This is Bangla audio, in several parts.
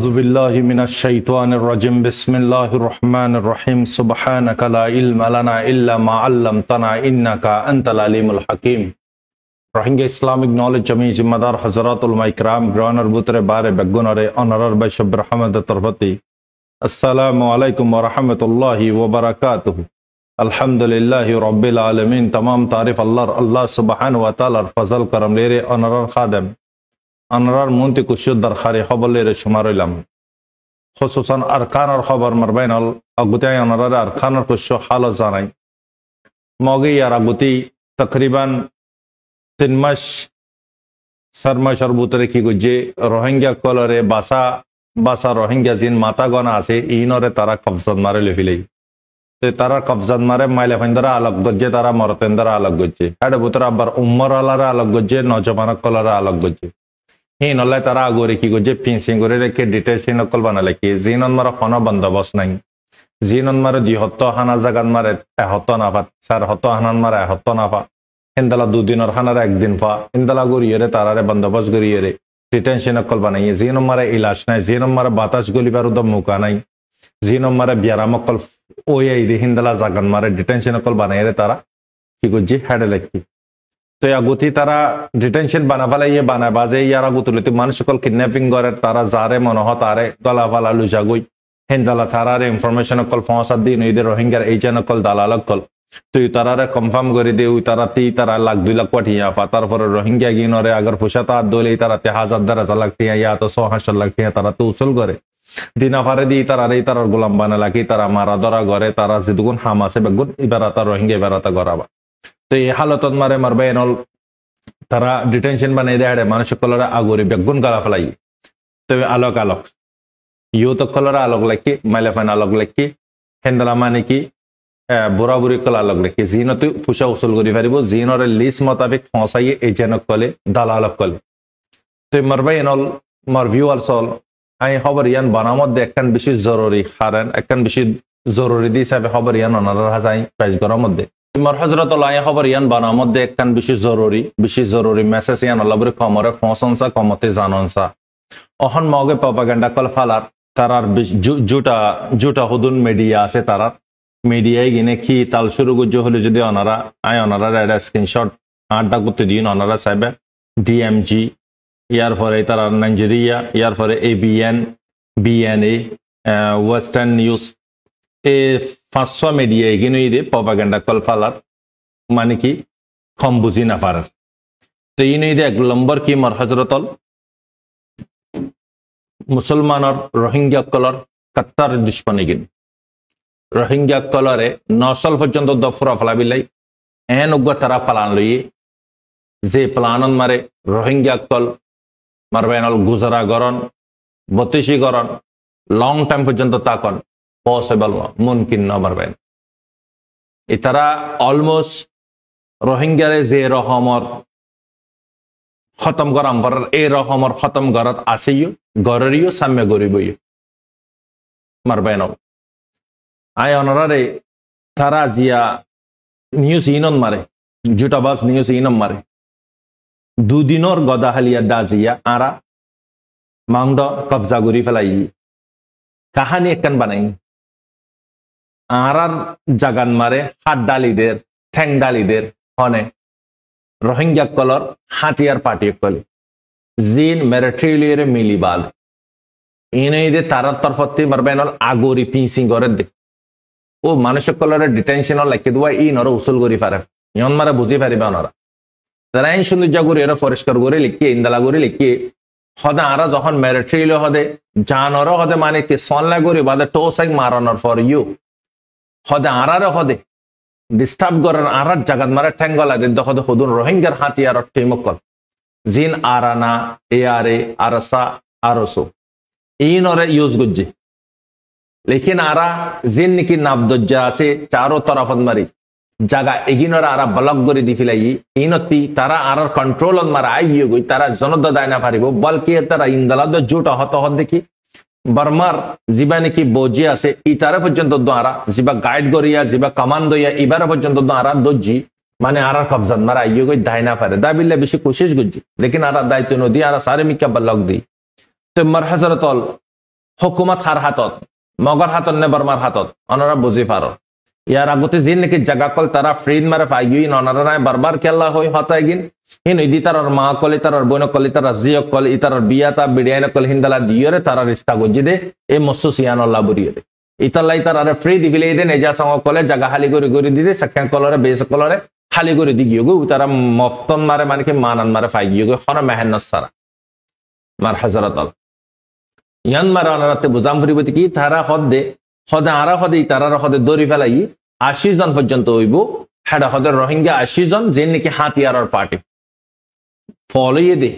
أعوذ بالله من الشيطان الرجيم بسم الله الرحمن الرحيم سبحانك لا علم لنا إلا ما علمتنا إنك أنت العليم الحكيم Rohingya Islamic Knowledge Jami Zimadar Hazaratul Maikram Granar Butre Bare Begunare Honorar by Shabir Hamad Tarfati Assalamu alaikum wa rahmatullahi wa barakatuh Alhamdulillahi Rabbil Alamin Tamam Tarif Allah Subhanahu wa Ta'ala Fazal Karam Lere Honorar Khadem Honorar Munti Kushud Dar Khari Khabalere Shumarilam Khususan Arkanar Khabar Marbainal Agutay Honorar Arkanar Kushu Hala Zanai Mogi Yaraguti Takriban 3 মাস 4 মাসের ভিতরে কি গজে রোহিঙ্গা কলরে বাসা রোহিঙ্গা জিন মাতাগনা আছে ইনরে তারা কবজাত মারে লেফিলেই তে তারা কবজাত মারে মাইলে ফাইন্দরা আলোক গজে তারা মরতেন্দরা আলোক গজে এডে ভিতরে আবার উম্মর আলারা আলোক গজে নজমান কলরে আলোক গজে হিন হলে তারা আগরে কি গজে ফিনসিং করে রেখে ডিটেলশন কল বানালে কি জিনন মারা কোনো বন্দোবস্ত নাই জিনন মারে 200 হানা জাগান মারে 71 নাফা 400 হানান মারে 71 নাফা Indala 2 দিনের হানার একদিন ফা ইন্দলা গরিয়েরে তারারে বন্দোবস্ত গরিয়েরে ডিটেনশন কল বানাইয়ে জিন মারে ইলাজ নাই জিন মারে বাতাস গলিবার উদম মুকা নাই জিন মারে বিয়ারাম কল ওই দি হিন্দলা জাগান মারে ডিটেনশন কল বানাইয়ে তারা কি গজি হেডে লেখি তো আগতি তারা ডিটেনশন বানাফালাইয়ে বানায় বাজে ইয়ারা গুতুলতি মানুষ কল কিডন্যাপিং করে তারা জারে মনহ তারে দলাফালা লুজাগই হিন্দলা তারারে ইনফরমেশন কল ফসা দিন এই রোহিঙ্গার এই জন কল দালালক কল তো তারা কনফার্ম করে দে ওই তারা লাখ 2 লাখ পাঠিয়া পা তারপর রোহিঙ্গা গিনরে আগর ফুসাতা দলে তারা 1000 লাখ টিয়া ইয়া তো 600 লাখ টিয়া তারা তো উসুল করে দিনা ফারে দি তারা গোলাম বানা লাগি তারা মারা ধরা করে তারা যেদুগুন হামাসে বেগুন ইবারাতা রোহিঙ্গা ইবারাতা গরাবা তো এই হালতত মারবে এনল তারা ডিটেনশন বানাই দেয় মানুষ কলরা আগরে বেগুন গালা ফলাই তবে আলোক ইউত কলরা আলোক লাকি মাইলেফান আলোক লাকি হেন্দলা মানে কি বরাবরি কল আলোক লেখি জিনতে ফুসা উসুল করি পারিব জিনর লিস্ট মোতাবেক ফসাইয়ে এজেনক কলে দালালক কলে তো মারবাই এনল মার ভিউয়ার্স অল আই খবর ইয়ান বানামত দে একখান বেশি জরুরি হারান একখান বেশি জরুরি দি হিসাবে খবর ইয়ান অনার হাজাই পেশ করার মধ্যে মার হযরত আই খবর ইয়ান বানামত দে একখান বেশি জরুরি মেসেজ ইয়ান আল্লাহর কমরে ফসনসা কমতে জাননসা অহন মগে প্রপাগান্ডা কল ফালার তারার জুটা হুদুন মিডিয়া আছে তারার মিডিয়ায় গিনে কি তাল শুরু করছে হলে যদি অনারা একটা স্ক্রিনশট আড্ডা করতে দিন অনারা সাহেব ডিএমজি ইয়ার পরে তারা নাইজেরিয়া ইয়ার পরে এবিএন বিএনএ ওয়েস্টার্ন নিউজ এ 500 মিডিয়া এগিয়ে ইরে প্রপাগান্ডা কল ফালার মানে কি কম বুঝি না পারার তো ইনে এক নম্বর কি মর হজরতল মুসলমানের রোহিঙ্গা কলর কাত্তার দুশ্মনী গিন রোহিঙ্গা কলরে নসল পর্যন্ত দফরা ফলাবিলাই এন উগ্র তারা পালান লইয়ে যে প্লানন মারে Rohingya call মারবেনল Gujra গরন বতিশি গরন long time পর্যন্ত তাকন পসিবল মুমকিন ন মারবেন এ তারা অলমোস্ট রোহিঙ্গারে যে রহমর খতম করাম করার এই রহমর খতম করাত আসেইও গরেরিও সাম্য গরিবইও মারবেনল আই অনারে তারা জিয়া নিউজ ইনন মারে জুটাবাস নিউজ ইনম মারে 2 দিনর গদাহালিয়া দাজিয়া আরা মাংদ কবজা গরি ফেলাই কাহানি একখান বানাই আরার জাগান মারে হাত ডালিদের ঠ্যাং ডালিদের হনে রোহিঙ্গা কলর হাতিয়ার পার্টি কল জিন মেরিট্রিলিয়ার মিলিবাল ইনে তারার তরফতে মারবেনল আগরি পিসিং করে দে ও মানুষ কলরে ডিটেনশন লাইকে দেওয়া ই নর উসুল করি পারে ইয়ন মারা বুঝি পারিবা নরা তারা এই সৌন্দর্য করে এরা পরিষ্কার করে লিখিয়ে ইন্দালা করে লিখিয়ে হদে আরা যখন মেরিট্রিল হদে জানর হদে মানে কি সনলা করে বাদে টোসাই মারানোর ফর ইউ হদে আরারে হদে ডিস্টার্ব করার আরার জাগাত মারা ঠ্যাঙ্গলা দিন হদে হদুন রোহিঙ্গার হাতিয়ার টেমকল জিন আরানা এআরএ আরসা আরসো এই নরে ইউজ গুজি लेकिन आरा जिन निकी नाबदज्जा से चारों तरफ मारी जगह एगिनर आरा ब्लॉक गरी दिफिलाई इनती तारा आरार कंट्रोल मारा आइयो गई तारा जनद दायना पारिबो बल्कि तारा इनदला द जुट हत हत देखि बर्मार जिबा निकी बोजी আছে ই তারে পর্যন্ত দ্বারা জিবা গাইড করিয়া জিবা কমান্ড দইয়া ইবারে পর্যন্ত দ্বারা দজি মানে আরার কবজাত মারা আইयो গই দায়না পারে দাবিল্লা বেশি কোশিশ গজি लेकिन आरा দায়িত্ব নদি आरा सारे मिका ब्लॉक दी तो मर हजरतल হুকুমত হার হাতত মগর হাতত নে বর্মার হাতত অনারা বুঝি পারো ইয়ার আগতে যে নাকি জায়গা কল তারা ফ্রিড মারে ফাইগিন অনারা নাই বারবার খেলা হই হতাই গিন হিন ইদি তার মা কলি তার বোন কলি তার জিয় কলি তার বিয়াতা বিডিয়ান কল হিন্দালা দিয়রে তারা রিস্তা গজি দে এ মসুসিয়ান আল্লাহ বুরিয়ে দে ইতালাই তার ফ্রি দিবিলে দে নেজা সঙ্গ কলে জায়গা হালি করে দিদে সাক্ষাৎ কলরে বেস কলরে খালি করে দি গিয়ে তারা মফতন মারে মানে কি মানান মারে ফাই গিয়ে খন মেহেন্নত সারা মার হাজারত ইয়ান মারা অনারাতে বুঝাম ফুরিবতি কি তারা হদে হদে আরা হদে তারার হদে দৌড়ি ফেলাই 80 জন পর্যন্ত হইব হেডা হদে রোহিঙ্গা 80 জন যে নাকি হাতিয়ারর পার্টি ফলইয়ে দে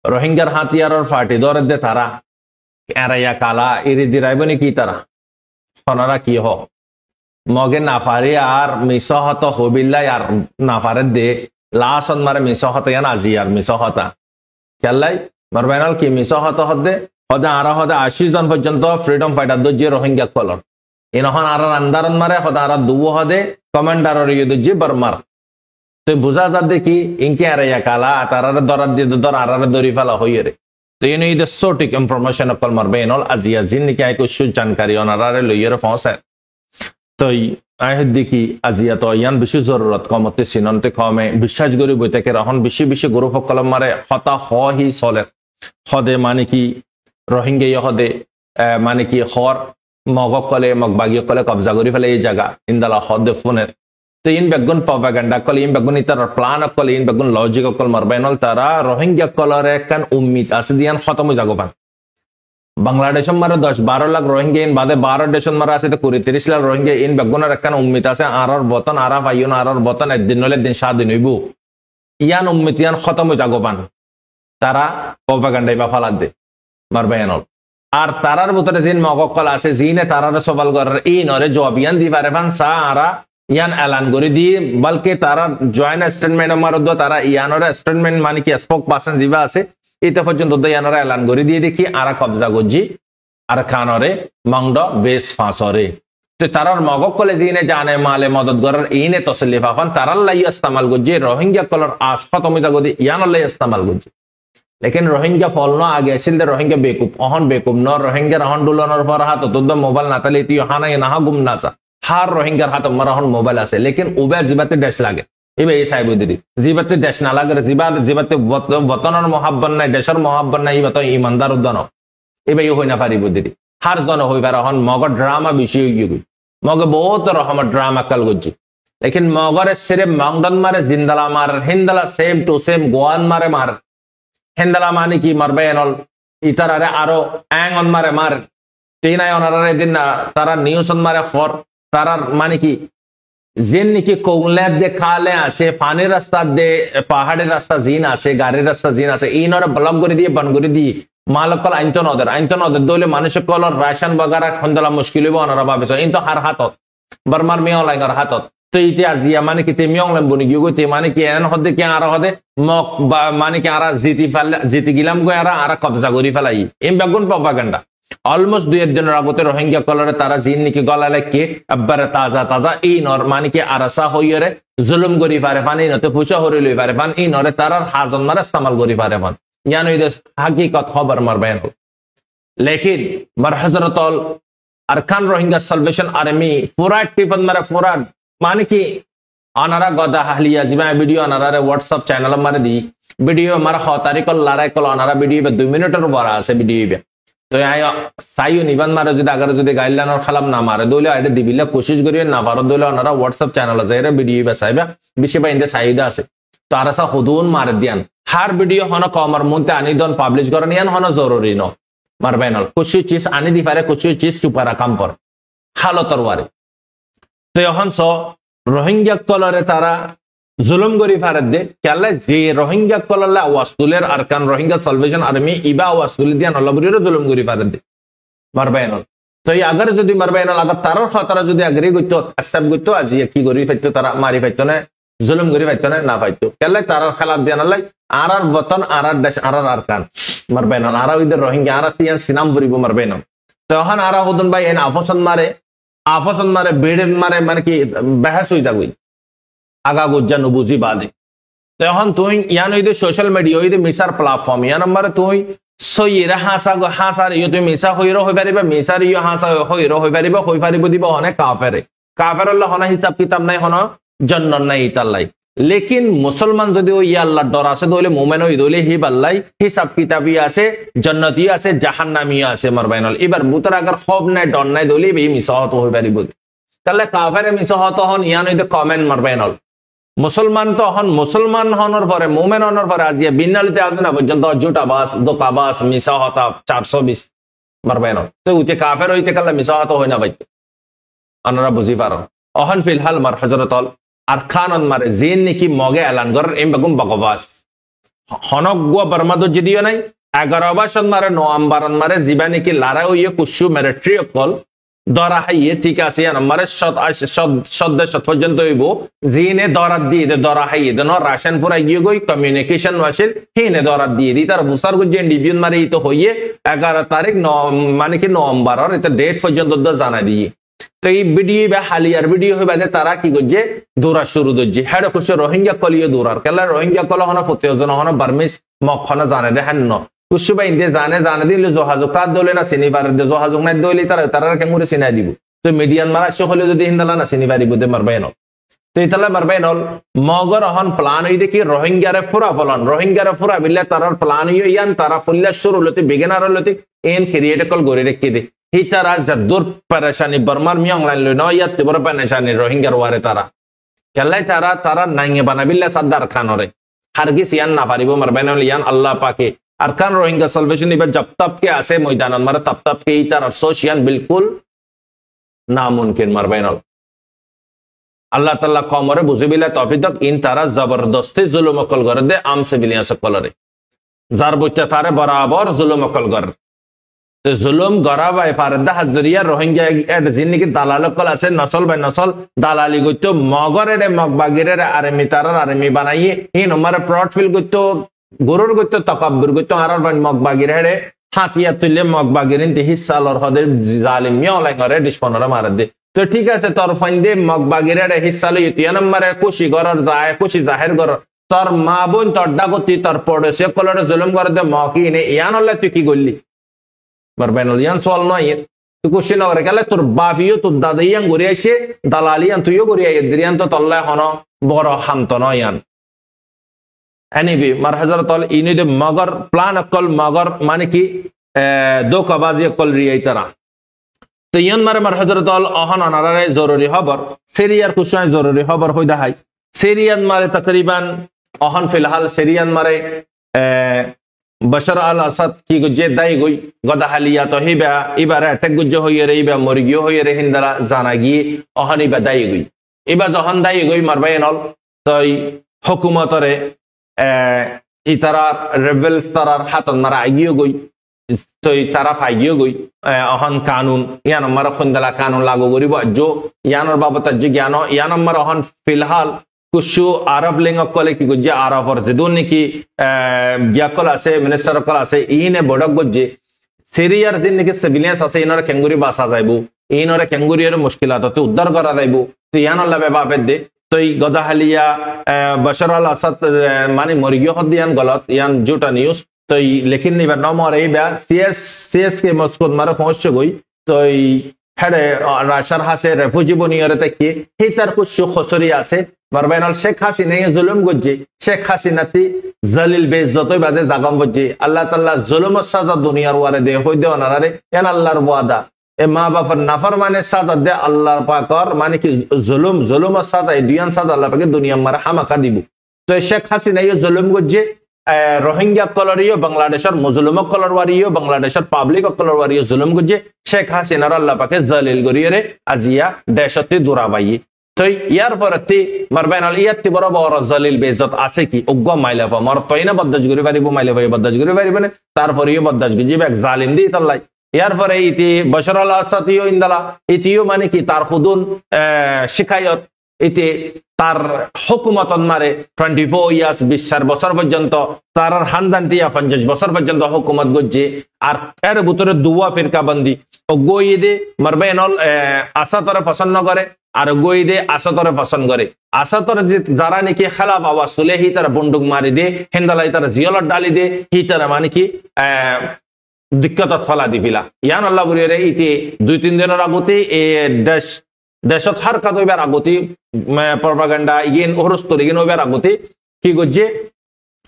রোহিঙ্গার হাতিয়ারর পার্টি দরে দে তারা এরাইয়া কালা এরি দিরাইব নাকি তারা ওনারা কি হ মগে নাফারে আর মিসহত হবিল্লাই আর নাফারে দে লাসন মারে মিসহত ইয়ান আজি আর মিসহতা খেলাই মারবাইনাল কি মিসহত হদে হদে আরা হদে 80 জন পর্যন্ত ফ্রিডম ফাইটার দজ্জি রোহিঙ্গা কলর ইনহন আর আন্দারন মারে হদে আর দুবো হদে কমান্ডারর ইয়ে দজ্জি বর্মার তো বুঝা যা দেখি ইনকে আরাইয়া কালা তারার দরার দিয়ে দর আরারে দরি ফেলা হইয়ে রে তো ইন ইদ সঠিক ইনফরমেশন কল মারবাইনাল আজি জিন নিকে আই কুছ জানকারি অনারারে লইয়ে ফসে তো আহেদ দেখি আজিয়া তো ইয়ান বেশি জরুরত কমতে সিনন্তে কমে বিশ্বাস করি বইতাকে রহন বেশি বেশি গ্রুপ কলম মারে হতা হি চলে হদে মানে কি রোহিঙ্গা হদে মানে কি হর মগক কলে মগবাগী কলে কবজা করি ফেলে এই জায়গা ইন্দালা হদে ফোনের তো ইন বেগুন প্রপাগান্ডা কলে ইন বেগুন ইতার প্লান কলে ইন বেগুন লজিক কল মারবাইনল তারা রোহিঙ্গা কলরে কান উম্মিদ আছে দিয়ান খতম জাগবান বাংলাদেশ মারে 10-12 লাখ রোহিঙ্গা ইন বাদে 12 দেশ মারা আছে 20-30 লাখ রোহিঙ্গা ইন বেগুনের একখান উম্মিত আছে আরর বতন আরা ভাইয়ন আরর বতন একদিন নলে দিন 7 দিন হইব ইয়ান উম্মিত ইয়ান খতম জাগবান তারা প্রপাগান্ডাই বা ফালাদ দে মারবাইনল আর তারার ভিতরে জিন মগকল আছে জিনে তারার সওয়াল করার এই নরে জবাব ইয়ান দি পারে ফান সা আরা ইয়ান এলান করে দি বলকে তারা জয়েন্ট স্টেটমেন্ট মারদ তারা ইয়ানর স্টেটমেন্ট মানে কি স্পোক পারসন জিবা আছে এটা পর্যন্ত ইয়ানরা এলান করে দিয়ে দেখি আরা কবজা গজি আর খানরে মংড বেস ফাঁসরে তো তারার মগক কলে জিনে জানে মালে মদত করার ইনে তসল্লি ফাফান তারার লাই ইস্তেমাল গজি রোহিঙ্গা কলর আসফা তুমি জাগদি ইয়ানর লাই ইস্তেমাল গজি लेकिन रोहिंग्या फॉलनो आगे सिल्दे रोहिंग्या बेकूफ अहन बेकूफ न रोहिंग्या रहन डुलनर पर हाथ तो मोबाइल नाताले ती हाना ये ना गुम नाचा हार रोहिंग्या हाथ मरहन मोबाइल आसे लेकिन उबे जिबाते डैश लागे इबे ये साइब दिरी जिबाते डैश ना लागे जिबाते वतनर मोहब्बत নাই দেশের मोहब्बत নাই ইবা তো ইমানদার উদ্দান ইবে ইও হইনা পারিব দিরি হার জন হইবার হন মগ ড্রামা বেশি হই গই মগ বহুত রকম ড্রামা কাল গজি लेकिन मगरे सिर्फ मंगदन मारे जिंदला मार हिंदला सेम टू सेम गोवान मारे मार হেন্দালা মানে কি মারবে এনল ইতারারে আরো অ্যাং অন মারে মার চীনায় অনারে দিন না তারা নিউজ অন মারে ফর তারার মানে কি জেন নাকি কোংলে দে খালে আছে ফানের রাস্তা দে পাহাড়ের রাস্তা জিন আছে গাড়ির রাস্তা জিন আছে ইনরে ব্লক করে দিয়ে বন করে দিয়ে মালকল আইনতন ওদের দলে মানুষ কলর রাশন বাগারা খন্দলা মুশকিল হইব অনারা ভাবেছ ইন তো হার হাতত বর্মার মিয়া লাইঙ্গার হাতত তো ইতিহাস দিয়া মানে কি তেমিয়ং লেম্বনি গিয়ে তে মানে কি এন হদে কি আর হদে মক মানে কি আর জিতি গিলাম গো আর কবজা করি ফেলাই এম বেগুন প্রপাগান্ডা অলমোস্ট 2 দিনের আগতে রোহিঙ্গা কলরে তারা জিন নাকি গলালে কে আব্বারে তাজা এই নর মানে কি আরাসা হইরে জুলুম করি পারে ফানি নতে ফুসা হরি লই পারে ফান এই নরে তারার হাজন মার ইস্তেমাল করি পারে ফান ইয়ান ইদ হাকিকত খবর মারবেন লেকিন মার হযরতল আরকান রোহিঙ্গা সালভেশন আর্মি পুরা টিফন মারে পুরা মানে কি अनारा गदा हालिया जिमा वीडियो अनारा रे व्हाट्सएप चैनल मारे दी वीडियो हमारा 6 तारीख को लड़ाई को अनारा वीडियो पे 2 मिनट बड़ा আছে वीडियो पे तो यहाँ साइयो निबंध मारे যদি अगर যদি গাইডলাইন আর খালাম না মারে দলে আইডি দিবিলে কোশিশ করিয়ে না পারো দলে अनारा व्हाट्सएप चैनल আছে এর ভিডিও पे সাইবা বেশি বা ইন্দে সাইদা আছে তো আরাসা হুদুন মারে দিয়ান হার ভিডিও হন কমার মনতে আনি দন পাবলিশ করেন ইয়ান হন জরুরি ন মারবেন কুछ चीज আনি দি পারে कुछ चीज চুপারা কাম পর খালো তরবারে তো এখন সো রোহিঙ্গা কলরে তারা জুলুম করি ফারে দে কেলে যে রোহিঙ্গা কললে ওয়াসতুলের আরকান রোহিঙ্গা সালভেশন আর্মি ইবা ওয়াসতুল দিয়ান আল্লাহবুরির জুলুম করি ফারে দে মারবাইন তো এই আগার যদি মারবাইন আগর তারার খতরা যদি আগরি গইতো আকসেপ্ট গইতো আজি কি করি ফাইতো তারা মারি ফাইতো না জুলুম করি ফাইতো না ফাইতো কেলে তারার খেলাফ দিয়ান আল্লাহ আরার বতন আরার দেশ আরার আরকান মারবাইন আরা ওইদের রোহিঙ্গা আরা তিয়ান সিনাম ভরিব মারবাইন তো এখন আরা হুদন ভাই এন আফসন মারে বেড়ের মারে মানে কি বহস হয়ে যাবি আগা গুজ্জা নুবুজি বাদে তো এখন তুই ইয়ান ওই সোশ্যাল মিডিয়া ওই মিসার প্ল্যাটফর্ম ইয়ান নম্বরে তুই সইরা হাসার ইয়ে তুমি মিসা হইরো হই পারিবা মিসার ইয়ে হাসা হইরো হই পারিবা হই পারিব দিব হনে কাফেরে কাফের হলে হনা হিসাব কিতাব নাই হন জন্য নাই ইতাল্লাই লেকিন মুসলমান যদি ওই আল্লাহর ডর আছে দইলে মোমেন ওই দইলে হি বাল্লাই হিসাব কিতাবই আছে জান্নাতি আছে জাহান্নামী আছে মারবাইনল এবার বুতর আগার খব নাই ডর নাই দইলে এই মিসাহত হই পারিব তাহলে কাফেরে মিসাহত হন ইয়ান হইতে কমেন্ট মারবাইনল মুসলমান তো হন মুসলমান হনর পরে মোমেন হনর পরে আজিয়া বিনালিতে আসবে না পর্যন্ত জুটাবাস দোকাবাস মিসাহতা 420 মারবাইনল তো উতে কাফের হইতে কালে মিসাহত হয় না বাইতে আনারা বুঝি পারো অহন ফিলহাল মার হযরতল আর খানন মারে জিন নাকি মগে এলান করার এম বেগম বকবাস হনগ্য বর্মাদ যদিও নাই 11 বছর মারে নভেম্বর মারে জিবা নাকি লারা হইয়ে কুশু মেরে ট্রিয়কল দরা হাইয়ে ঠিক আছে আর মারে সদ পর্যন্ত হইব জিনে দরাত দিয়ে দে দরা হাইয়ে দেন রাশন পুরা গিয়ে গই কমিউনিকেশন ওয়াসিল হিনে দরাত দিয়ে দি তার বুসার গুজে ডিবিউন মারে তো হইয়ে 11 তারিখ মানে কি নভেম্বর আর এটা ডেট পর্যন্ত জানা দিয়ে তো এই ভিডিও বা হালিয়ার ভিডিও হইবা যে তারা কি করছে দৌড়া শুরু করছে হেড কুছে রোহিঙ্গা কলিও দৌড়ার কেলা রোহিঙ্গা কল হনা ফতেজন হনা বার্মিস মখনা জানে দে হেন কুশু বা ইন্দে জানে দিলে যোগাযোগ কার দলে না চিনিবার দে যোগাযোগ নাই দইলে তারা কেমুরে চিনাই দিব তো মিডিয়ান মারা হলে যদি হিন্দালা না চিনিবার দিব দে মারবাই ন তো ইতালা মারবাই নল মগর হন প্লান হই দেখি রোহিঙ্গারে ফুরা ফলন রোহিঙ্গারে ফুরা বিলে তারার প্লান হই ইয়ান তারা ফুল্লা শুরু লতি বিগিনার লতি এন ক্রিয়েট কল গরে রেখে দে হিতারা জদুর পরেশানি বর্মার মিয়ং লাইন লই নয় ইয়াত বড় পরেশানি রোহিঙ্গার ওয়ারে তারা কেলাই তারা নাইয়ে বানাবিল্লা সাদ্দার খানরে হারগিস ইয়ান না পারিব মারবাইনল ইয়ান আল্লাহ পাকে আর খান রোহিঙ্গা সলভেশন ইবা জব তব কে আসে ময়দান মারা তব কে ইতার সোশিয়ান বিলকুল নামুমকিন মারবাইনল আল্লাহ তাআলা কমরে বুঝিবিলা তৌফিক ইন তারা জবরদস্তি জুলুম কল করে দে আম সিভিলিয়ান সকলরে যার বইতে তারে বরাবর জুলুম কল করে তো জুলুম গরাবাই ফারদা হাজরিয়া রোহিঙ্গা এড জিন্নিকি দালাল কল আছে নসল বাই নসল দালালি গইতো মগরে মগবাগিরে আর্মি তারার আর্মি বানাইয়ে ই নম্বর প্রড ফিল গইতো গরুর গইতো তাকাব্বুর গইতো আরার বান মগবাগিরে হেডে হাতিয়া তুলে মগবাগিরিন তে হিসালর হদের জালিম মিয়লাই করে ডিসপনরা মার দে তো ঠিক আছে তোর ফাইন্দে মগবাগিরে হিসালো ইতিয়া নম্বরে খুশি গরর যায় খুশি জাহের গর তোর মা বোন তোর ডাগতি তোর পড়ছে কলরে জুলুম করে দে মকি নে ইয়ান হলে তুই কি গল্লি মারবাইনল ইয়ান সোয়াল নয় তো কোশ্চেন করে গেলে তোর বাপিও তোর দাদাইয়ান ঘুরে আসে দালালিয়ান তুইও ঘুরে আই দিয়ান তো তল্লায় হন বড় হান্ত নয়ান এনিবি মার হযরতল ইনিদে মগর প্লান অকল মগর মানে কি দোকাবাজি অকল রিয়াই তারা তো ইয়ান মার হযরতল অহন অনারে জরুরি খবর সিরিয়ার কুশায় জরুরি খবর হইদা হাই সিরিয়ান মারে তকরিবান অহন ফিলহাল সিরিয়ান মারে বশর আল আসাদ কি গুজে দাই গই গদা হালিয়া তো হিবা ইবারে অ্যাটাক গুজে হইয়ে রে ইবা মরিগিও হইয়ে রে হিন্দারা জানা গিয়ে অহন ইবা দাই গই ইবা যখন দাই গই মারবাইনল তই হুকুমতরে ইতারার রেবেলস তারার হাতন মারা আগিও গই তই তারা ফাইগিও গই অহন কানুন ইয়ান মারা খন্দলা কানুন লাগু করিব জো ইয়ানর বাবত যে জ্ঞান ইয়ান মারা অহন ফিলহাল কুশু আরব লিঙ্গ কলে কি গুজে আরবর যেদুন নাকি গিয়াকল আছে মিনিস্টার কল আছে ইনে বড়ক গজে সিরিয়ার জিন নাকি সিভিলিয়ান্স আছে ইনরে কেঙ্গুরি বাসা যাইবো ইনরে কেঙ্গুরির মুশকিলাত তো উদ্ধার করা যাইবো তো ইয়ান আল্লাহ বাপে দে তো গদা হালিয়া বশর আল আসাদ মানে মরিগিও হদিয়ান গলত ইয়ান জুটা নিউজ তো লেকিন নিবার নমর এইবা সিএস কে মস্কোত মারে পৌঁছ গই তো হেডে রাশার হাসে রেফিউজি বনিয়রে তাকি হিতার কুশু খসরি আছে মারবাইনল শেখ হাসিনা জুলুম গজ্জে শেখ হাসিনাতি জালিল বেইজ্জতই বাজে জাগাম গজ্জে আল্লাহ তাআলা জুলুমের সাজা দুনিয়ার ওয়ারে দে হই দে অনারে এন আল্লাহর ওয়াদা এ মা বাবার নাফরমানের সাজা দে আল্লাহর পাকর মানে কি জুলুমের সাজা এই দুইয়ান সাজা আল্লাহ পাকে দুনিয়া মারে হামাকা দিব তো শেখ হাসিনা জুলুম গজ্জে রোহিঙ্গা কলরিও বাংলাদেশের মুসলিম কলরওয়ারিও বাংলাদেশের পাবলিক কলরওয়ারিও জুলুম গজ্জে শেখ হাসিনার আল্লাহ পাকে জালিল গরিয়রে আজিয়া দেশতে দুরাবাই তো ইয়ার পরতে মারবাইনল ইয়াতি বড় বড় জালিল বেইজ্জত আছে কি উগ্গ মাইলাফা মর তইনা বদ্দাজ গরি পারিব মাইলাফা বদ্দাজ গরি পারিব না তারপরেও বদ্দাজ গজি এক জালিম দি তাল্লাই ইয়ার পরে ইতি বশর আল আসাদিও ইনদালা ইতিও মানে কি তার খুদুন শিকায়ত ইতি তার হুকুমত মারে 24 ইয়ার্স 24 বছর পর্যন্ত তার হানদান্তিয়া 50 বছর পর্যন্ত হুকুমত গজ্জে আর এর ভিতরে দুয়া ফিরকা বন্দি ও গইদে মারবাইনল আসাদরে পছন্দ করে আর গই দে আসাতরে পছন্দ করে আসাতর যারা নাকি খেলাফ আওয়াজ তুলে হি তারা বন্দুক মারি দে হেন্দালাই তারা জিয়লত ডালি দে হি তারা মানে কি দিক্কতত ফলা দি ফিলা ইয়ান আল্লাহ বুড়িয়ে ইতি 2-3 দিনের আগতে এ দেশত হার কাদ হইবার আগতে প্রপাগান্ডা ইগেন ওরস্তর ইগেন হইবার আগতে কি গজ্জে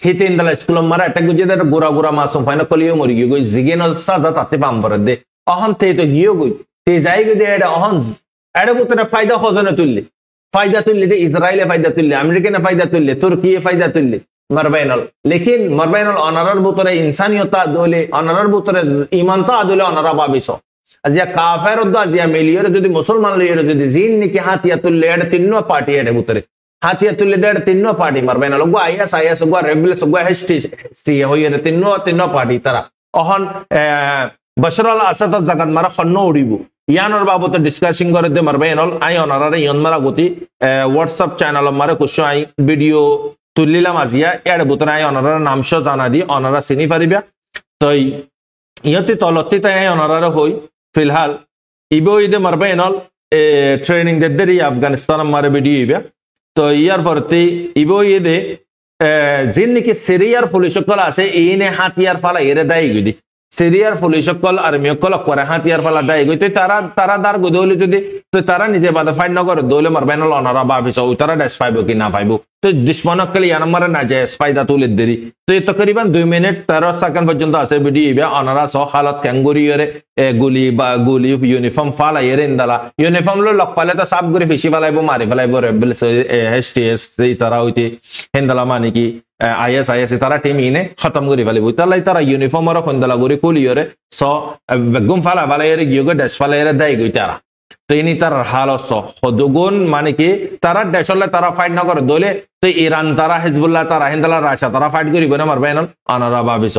হিতে ইন্দালা স্কুল মারা একটা গজ্জে গোরা গোরা মাসুম ফাইনা কলিও মরি গই জিগেন সাজা তাতে পাম ভরে দে অহন তে তো গিয়ে গই তে যাই গই দে এটা অহন এটা বুতরে ফায়দা খজনে তুললে দে ইসরায়েলে ফায়দা তুললে আমেরিকানে ফায়দা তুললে তুর্কিয়ে ফায়দা তুললে মারবাইনল লেকিন মারবাইনল অনারার বুতরে ইনসানিয়তা দলে অনারার বুতরে ইমানতা দলে অনারা ভাবিস আজিয়া কাফের দ আজিয়া মিলিয়র যদি মুসলমান লিয়র যদি জিন নিকি হাতিয়া তুললে এটা তিন্ন পার্টি এটা বুতরে হাতিয়া তুললে দে এটা তিন্ন পার্টি মারবাইনল গো আইএস গো রেবেলস গো হেস্টি সি হইরে তিন্ন পার্টি তারা অহন বশর আল আসাদ জাগাত মারা খন্ন উড়িব ইয়ানোর বাবতে ডিসকাশিং করে দে মারবাইনল আই অনারারে ইয়ন মারা গতি হোয়াটসঅ্যাপ চ্যানেল মারে কুশো আই ভিডিও তুলিলাম আজিয়া এর বুতন আই অনারার নামশ জানা দি অনারা চিনি পারিবা তো ইয়তি তলতি তাই অনারারে হই ফিলহাল ইবো ইদে মারবাইনল ট্রেনিং দেরি আফগানিস্তান মারে ভিডিও ইবা তো ইয়ার পরতে ইবো ইদে জিন নাকি সিরিয়ার পুলিশ সকল আছে ইনে হাতিয়ার ফালা এরে দায়ী গদি সিরিয়ার পুলিশ সকল আর্মি সকল করে হাতিয়ার ফালা দায়ী গই তারা দার গদলি যদি তো তারা নিজে বাদে ফাইট নগর দৌলে মারবাইনল অনারা ভাবিস ও তারা ড্যাশ পাইব কি না পাইব তো দুশ্মনকলে ইয়ান মারে না যায় ফায়দা তুলে দেরি তো তকরিবান 2 মিনিট 13 সেকেন্ড পর্যন্ত আছে ভিডিও ইবা অনারা সহ হালত ক্যাঙ্গুরিয়রে গুলি ইউনিফর্ম ফালা এরে ইন্দালা ইউনিফর্ম লো লক পালে তো সাব করে ফিশি ফালাইব মারি ফালাইব রেবেল এসটিএস এই তারা হইতে হেন্দালা মানে কি আইএস তারা টিম ইনে খতম করে ফেলিব তাহলে তারা ইউনিফর্ম আর খন্দালা করে কুলিয়রে স বেগম ফালা এরে গিয়ে ড্যাশ ফালা এরে দেয় গই তারা তো ইনি তার হাল সদগুণ মানে কি তারা দেশলে তারা ফাইট না করে দলে তো ইরান তারা হিজবুল্লাহ তারা হিন্দালা রাশিয়া তারা ফাইট করিব না মারবে না অনারা ভাবিস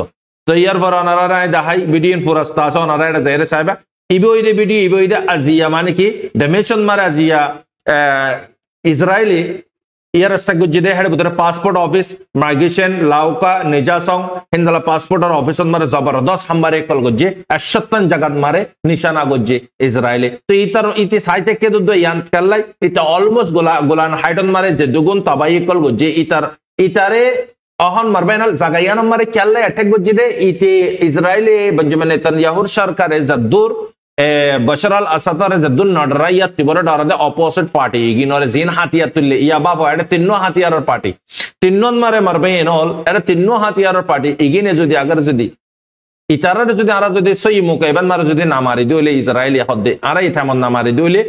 তো ইয়ার পর অনারা রায় দেখাই ভিডিও ফুরাস্তা আছে অনারা এটা যাইরে সাহেবা ইবইদে ভিডিও ইবইদে আজিয়া মানে কি ডেমেশন মারে আজিয়া ইসরায়েলি ইয়ার গুজিদে হেড বুতরে পাসপোর্ট অফিস মাইগ্রেশন লাউকা নিজাসং হিন্দালা পাসপোর্ট আর অফিস মারে জবরদস্ত হামবারে কল গজ্জে 71 জায়গাত মারে নিশানা গজ্জে ইসরায়েলে তো ইতি সাইতে কে দুদ ইয়ান কাল্লাই এটা অলমোস্ট গোলান হাইটন মারে যে দুগুণ তাবাই কল গজ্জে ইতারে অহন মারবাইনাল জাগায়ান মারে কাল্লাই অ্যাটাক গজ্জে দে ইতি ইসরায়েলে বেঞ্জামিন নেতানিয়াহুর সরকারে জাদুর বশর আল আসাদার জদ্দুন নডরাইয়া তিবরে ডরাদে অপোজিট পার্টি ইগিনরে জিন হাতিয়ার তুললে ইয়া বাবু এটা তিন্ন হাতিয়ারের পার্টি তিন্নন মারে মারবে এনল এটা তিন্ন হাতিয়ারের পার্টি ইগিনে যদি আগর যদি ইতারার যদি আরা যদি সই মুকাইবান মারে যদি না মারি দিলে ইসরায়েল হদ্দে আরা ইথামন না মারি দিলে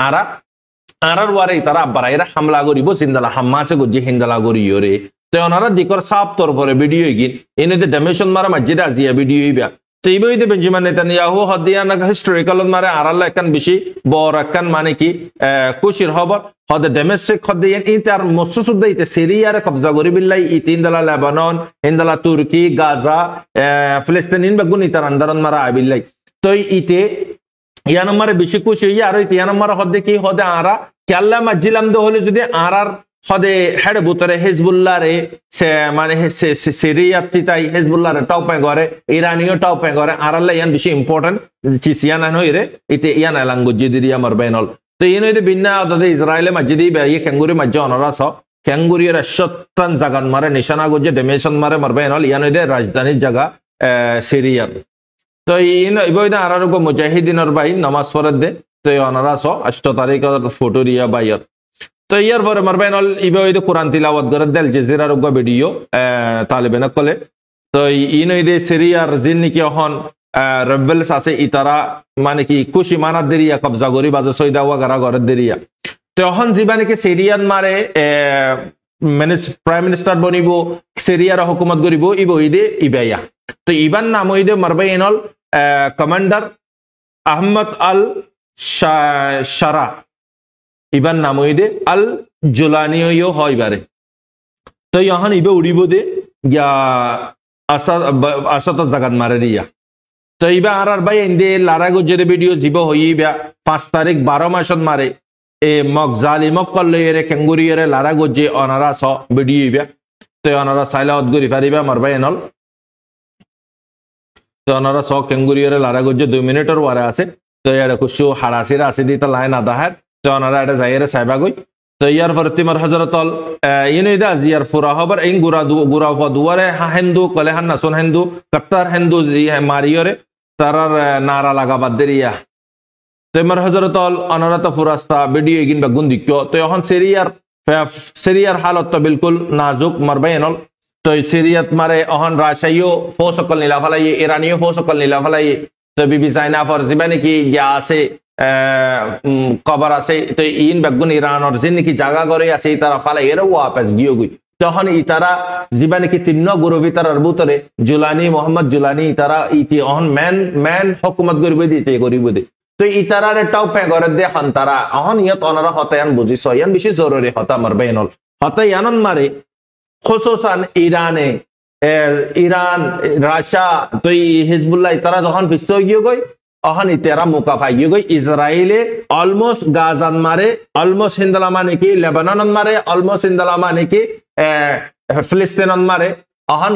আরার ওয়ারে তারা আব্বারাইরা হামলা করিব জিন্দালা হাম্মাসে গজি হিন্দালা করিয়রে তো ওনারা দিকর সাপ তরফরে ভিডিও ইগিন এনে ডেমেশন মারা মসজিদে আজিয়া ভিডিও ইবা তো ইবইদে বেঞ্জামিন নেতানিয়াহু হদিয়ানা হিস্টোরিক্যাল মারে আরাল্লা একখান বেশি বড় একখান মানে কি খুশির খবর হদে ডোমেস্টিক হদিয়ান ইতার মসুসুদ ইতে সিরিয়ারে কবজা করি বিল্লাই ইতিনদালা লেবানন ইনদালা তুর্কি গাজা ফিলিস্তিন বেগুন ইতার আন্দারন মারা আবিল্লাই তো ইতে ইয়ান মারে বেশি খুশি হই আর ইয়ান মারা হদে কি হদে আরা কেল্লা মজিলাম দে হলে যদি আরার হদে হেড বুতরে হিজবুল্লাহ রে সে মানে সিরিয়াতি তাই হিজবুল্লাহ রে টপ পে করে ইরানিও টপ পে করে আরাল্লা ইয়ান বেশি ইম্পর্টেন্ট চিসিয়ান হইরে ইতে ইয়ান ল্যাঙ্গুয়েজ দিরিয়া মারবেনল তো ইনইদে বিন্না দদে ইসরায়েলে মসজিদি বে ক্যাঙ্গুরি মজ্জা অনরা স ক্যাঙ্গুরির 70 জায়গাত মারে নিশানা গজে ডেমেশন মারে মারবেনল ইয়ানইদে রাজধানীর জায়গা সিরিয়া তো ইবইদে আরারুগ মুজাহিদিনের ভাই নামাজ পড়ে দে তো অনরা স 8 তারিখ ফটোরিয়া বাইর তো ইয়ার পরে মারবেনল ইবইদে কোরআন তিলাওয়াত করে দেল জাজিরার উগ ভিডিও তালিবান কলে তো ইনইদে সিরিয়ার জিন্নি কি হন রেবেলস আছে ইতারা মানে কি খুশি মানার দেরিয়া কবজা করি বাজে সৈদা ওয়াগারা ঘরের দেরিয়া তো এখন জীবানে কি সিরিয়ান মারে প্রাইম মিনিস্টার বনিব সিরিয়ার হুকুমত করিব ইবইদে ইবাইয়া তো ইবান নাম ইদে মারবেনল কমান্ডার আহমদ আল শারা ইবান নাম ইদে আল জুলানিও হয় বারে তো এখন ইবে উড়িব দে ইয়া আসাদ জাগাত মারে রিয়া তো ইবা আর ভাই এন্দে লারা গজের ভিডিও জীব হইবা 5 তারিখ 12 মাসত মারে এ মক জালিমক কল্লে এরে ক্যাঙ্গুরি এরে লারা গজে অনারা স ভিডিও ইবা তো অনারা সাইলাত গরি পারিবা মারবা এনল তো অনারা স ক্যাঙ্গুরি এরে লারা গজে 2 মিনিটের ওয়ারে আছে তো এর কুশু হারাসিরা আছে দিতা লাইন আদাহার তো ওনারা এটা যাইরে সাইবা গই তো ইয়ার পরে তিমার হজরতল ইনইদা জিয়ার ফুরা হবার ইন গুরা দুয়ারে হিন্দু কলে হান্না সোন হিন্দু কত্তার হিন্দু জি মারিয়রে তারার নারা লাগাবাদ দেরিয়া তেমার হজরতল অনারত ফুরাস্তা ভিডিও কিংবা গুন্দিক্য তো এখন সিরিয়ার হালত তো বিলকুল নাজুক মারবাইনল তো সিরিয়াত মারে অহন রাশাইও ফোসকল নীলা ফেলাই ইরানিও ফোসকল নীলা ফেলাই তো বিবি চাইনা ফর যিবা নাকি ইয়া আছে কবর আছে তো ইন বেগুন ইরানর যে নাকি জায়গা করে আছে তারা ফালাই এর ওয়াপস গিয়ে গই তখন ইতারা যিবা নাকি তিন্ন গুরু ভিতরের ভিতরে জুলানি মোহাম্মদ জুলানি তারা ইতি অহন ম্যান হুকুমত করিব দিতে করিব দে তো ইতারার এটাও পেগরে দেখান তারা অহন ইয়াত অনারা হতায়ান বুঝিস ইয়ান বেশি জরুরি হতা মারবাইনল হতায়ানন মারে খুসুসান ইরান রাশিয়া তো হিজবুল্লাহ তারা যখন ফিক্স হয়ে গিয়ে গই অহন ইতারা মুকাফা গিয়ে গই ইসরায়েলে অলমোস্ট গাজান মারে অলমোস্ট হিন্দলামা নাকি লেবানন মারে অলমোস্ট হিন্দলামা নাকি ফিলিস্তিনন মারে অহন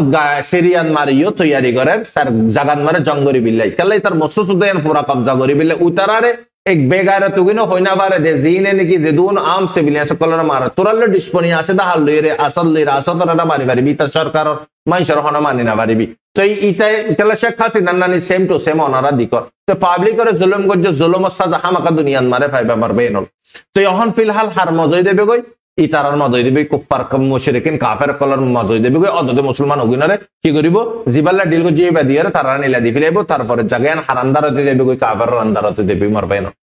সিরিয়ান মারিও তৈয়ারি করে তার জাগান মারে জঙ্গরি বিল্লাই তাহলে তার মসুসুদায়ন পুরা কবজা করি বিল্লাই উতারারে এক বেগারে তুগিনো হইনা পারে দে জিনে নাকি দে দুন আম সিভিলিয়ান সকলরা মারা তোরালে ডিসপনি আছে দা হাল লইরে আসল লইরা আসতরা মারি পারিবি তার সরকার মাইশর হনা মানি না পারিবি তো ইতাই তাহলে শেখ হাসিনা নানি সেম টু সেম অনারা দিকর তো পাবলিক করে জুলুম করছে জুলুম সাজা হামাকা দুনিয়ান মারে ফাইবা মারবে এনল তো এখন ফিলহাল হার মজই দেবে গই ইতারার মজই দেবে কুফার মুশরিকিন কাফের কলার মজই দেবে গই অদতে মুসলমান অগুনারে কি করিব জিবাল্লা ডিল গো জিবা দিয়ারে তারা নিলা দি ফিলাইব তারপরে জাগান হারান্দারতে দেবে গই কাফের আন্দারতে দেবে মারবে এনল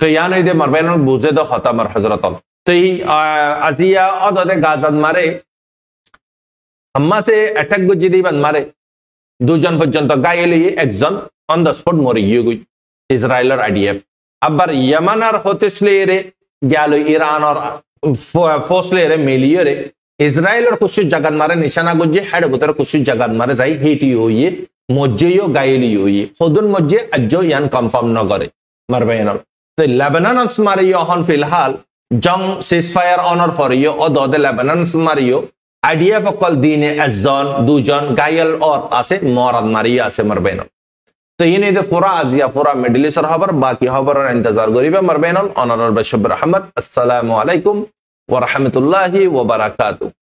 তো ইয়ান এই দে মারবে এনল বুঝে দ হতা মার হযরতল তো এই আজিয়া অদতে গাজাদ মারে হাম্মাসে অ্যাটাক গো জিদি বান মারে দুজন পর্যন্ত গায়েলি একজন অন দ্য স্পট মরে গিয়ে গই ইসরায়েলের আইডিএফ আবার ইয়ামানার হতেসলেরে গেল ইরানর ফোসলেরে মিলিয়রে ইসরায়েলের খুশি জাগান মারে নিশানা গজ্জে হেড বুতর খুশি জাগান মারে যাই হেটি হইয়ে মজ্জেও গায়েলি হইয়ে খোদন মজ্জে আজ্জো ইয়ান কনফার্ম ন করে মারবাইনল তো লেবানন মারে ইহন ফিলহাল জং সিজফায়ার অনর ফর ইও অদদে লেবানন মারিও আইডিএফ অকল দিনে একজন দুজন গায়েল অর আছে মরাদ মারিয়া আছে মারবাইনল তো ইনি দে পুরা আজিয়া পুরা মিডল ইস্টের খবর বাকি খবরের ইন্তজার করিবে মারবাইনল অনারর বশব রহমত আসসালামু আলাইকুম ওয়া রাহমাতুল্লাহি ওয়া বারাকাতুহু।